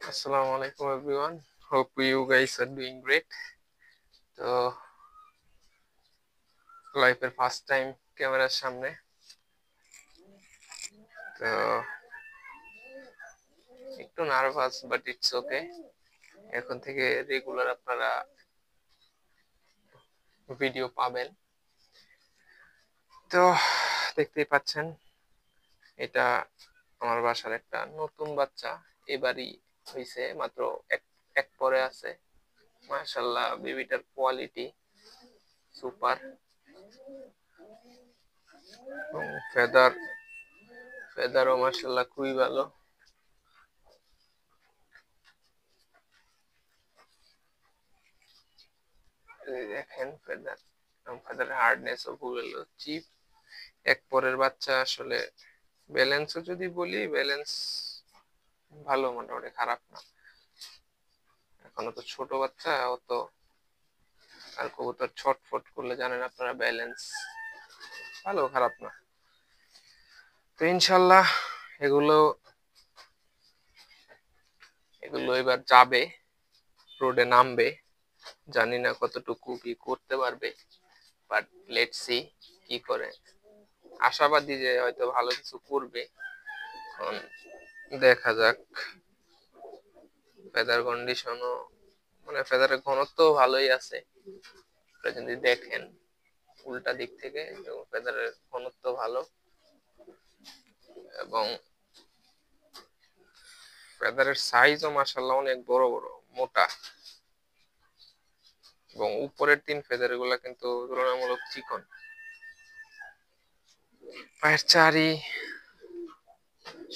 Assalamu alaikum everyone. Hope you guys are doing great. তো লাইফের first time ক্যামেরার সামনে। তো একটু নার্ভাস বাট ইটস ওকে। এখন থেকে রেগুলার আপনারা ভিডিও পাবেন। তো দেখতেই পাচ্ছেন এটা আমার বাসার একটা নতুন বাচ্চা, এবারই হয়েছে, মাত্র এক এক পরে আছে। মাশাআল্লাহ বেবিটার কোয়ালিটি সুপার, এবং ফেদারও মাশাআল্লাহ খুবই ভালো। দেখেন ফেদারের হার্ডনেসও খুব ভালো, চিপ। এক পরের বাচ্চা আসলে ব্যালেন্সও যদি বলি, ব্যালেন্স ভালো, মোটামুটি খারাপ না। এখনো তো ছোট বাচ্চা, অত আর কবুতর ছটফট করলে জানেন আপনারা, ব্যালেন্স ভালো, খারাপ না। তো ইনশাল্লাহ এগুলো এগুলো এবার যাবে, রোডে নামবে। জানি না কতটুকু কি করতে পারবে, বাট লেটস সি কি করে। আশাবাদী যে হয়তো ভালো কিছু করবে। এখন দেখা যাক। ফেদার কন্ডিশনও, মানে ফেদারের ঘনত্ব ভালোই আছে। আপনি যদি দেখেন উল্টা দিক থেকে, ফেদারের ঘনত্ব ভালো, এবং ফেদারের সাইজও মাশাআল্লাহ অনেক বড় বড়, মোটা। এবং উপরের তিন ফেদার গুলা কিন্তু তুলনামূলক চিকন। পায়ের চারি,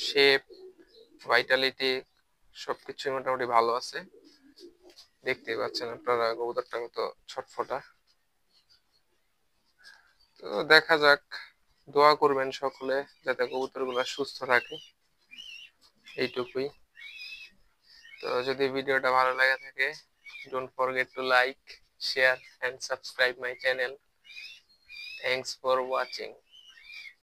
শেপ, ভাইটালিটি সবকিছুই মোটামুটি ভালো আছে। দেখতেই পাচ্ছেন আপনারা কবুতরটা কত ছটফটা। তো দেখা যাক, দোয়া করবেন সকলে যাতে কবুতর গুলা সুস্থ থাকে, এইটুকুই। তো যদি ভিডিওটা ভালো লাগে থাকে, don't forget to like, share and subscribe my channel. Thanks for watching.